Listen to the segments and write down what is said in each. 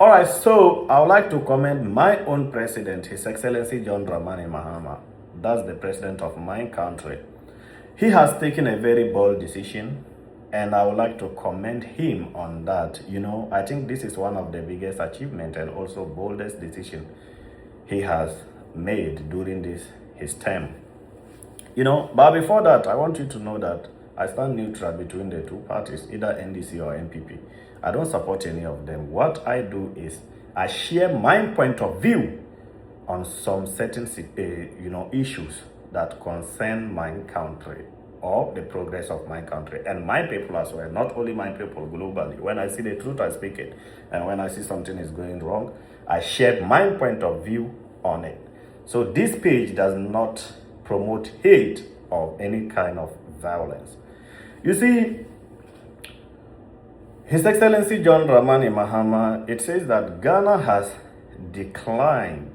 All right, so I would like to commend my own president, His Excellency John Dramani Mahama. That's the president of my country. He has taken a very bold decision, and I would like to commend him on that. I think this is one of the biggest achievements and also boldest decision he has made during his term. But before that, I want you to know that I stand neutral between the two parties, either NDC or NPP. I don't support any of them. What I do is I share my point of view on some certain issues that concern my country or the progress of my country and my people as well. Not only my people, globally. When I see the truth, I speak it. And when I see something is going wrong, I share my point of view on it. So this page does not promote hate or any kind of violence. You see, His Excellency John Dramani Mahama, it says that Ghana has declined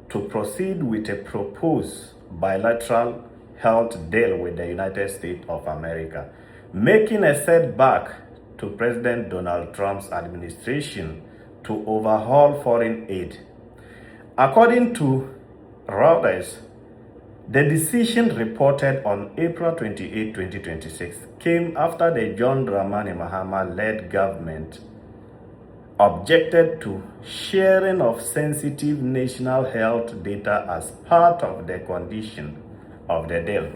to proceed with a proposed bilateral health deal with the United States of America, making a setback to President Donald Trump's administration to overhaul foreign aid. According to Reuters, the decision, reported on April 28, 2026, came after the John Dramani Mahama-led government objected to sharing of sensitive national health data as part of the condition of the deal.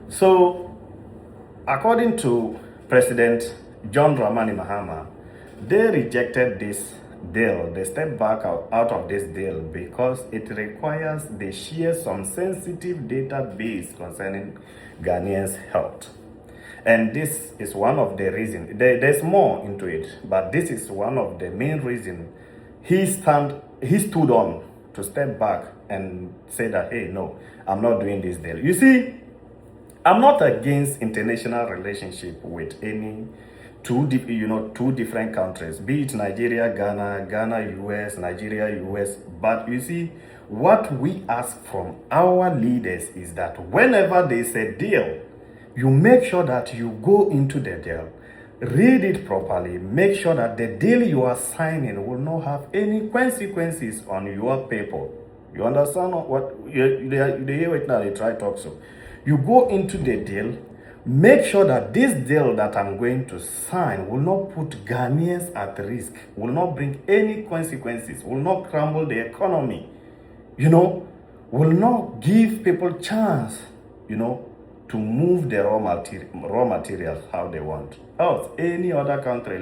So, according to President John Dramani Mahama, they rejected this deal. They stepped back out of this deal because it requires they share some sensitive database concerning Ghanaians' health. And this is one of the reasons. There's more into it, but this is one of the main reasons he stood on to step back and say that, hey, no, I'm not doing this deal. You see, I'm not against international relationship with any two different countries, be it Nigeria, Ghana, US, Nigeria, US. But you see, what we ask from our leaders is that whenever there's a deal, you make sure that you go into the deal, read it properly, make sure that the deal you are signing will not have any consequences on your people. You understand what you hear it now? They try to talk so. You go into the deal, make sure that this deal that I'm going to sign will not put Ghanaians at risk, will not bring any consequences, will not crumble the economy, will not give people chance, to move the raw materials how they want. Else, any other country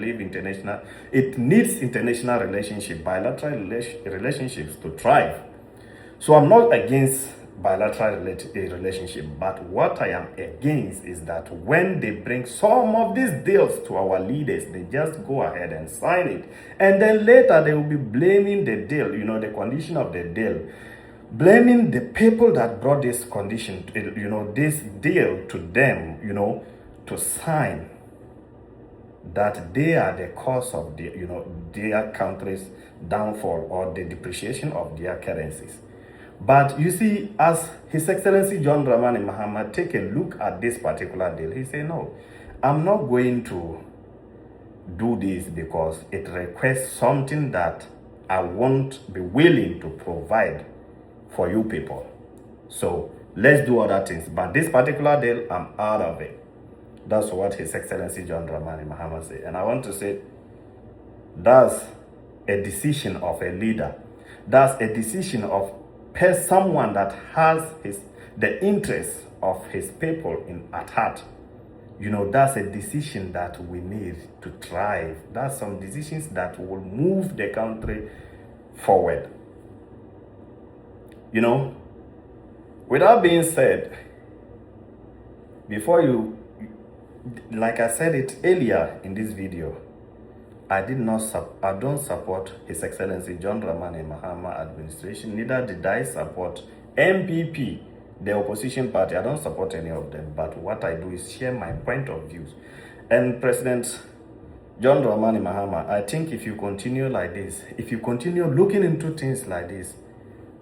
it needs international relationship, bilateral relationships to thrive. So I'm not against bilateral relationship, but what I am against is that when they bring some of these deals to our leaders, they just go ahead and sign it, and then later they will be blaming the deal, the condition of the deal, blaming the people that brought this condition, this deal to them, to sign, that they are the cause of their country's downfall or the depreciation of their currencies. But you see, as His Excellency John Dramani Mahama take a look at this particular deal, he said, no, I'm not going to do this because it requires something that I won't be willing to provide for you people. So let's do other things. But this particular deal, I'm out of it. That's what His Excellency John Dramani Mahama said. And I want to say, that's a decision of a leader. That's a decision of someone that has the interests of his people at heart. That's a decision that we need to thrive. That's some decisions that will move the country forward. With that being said, like I said it earlier in this video, I don't support His Excellency John Dramani Mahama administration. Neither did I support MPP, the opposition party. I don't support any of them. But what I do is share my point of views. And President John Dramani Mahama, I think if you continue like this, if you continue looking into things like this,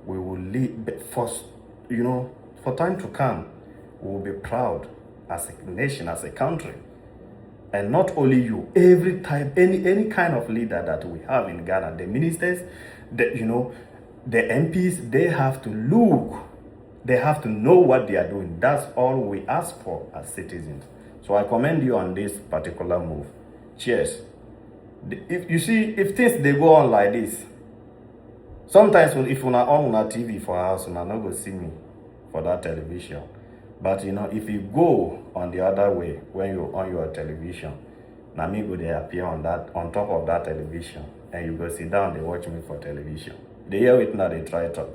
we will lead for time to come. We will be proud as a nation, as a country, And not only you, every type, any kind of leader that we have in Ghana, the ministers, the MPs, they have to look. They have to know what they are doing. That's all we ask for as citizens. So I commend you on this particular move. Cheers. If you see, if things they go on like this, sometimes if you're on TV for house, you're not going to see me for that television. But if you go on the other way, when you're on your television, now me go they appear on top of that television, and you go sit down, they watch me for television. They hear it now, they try talk.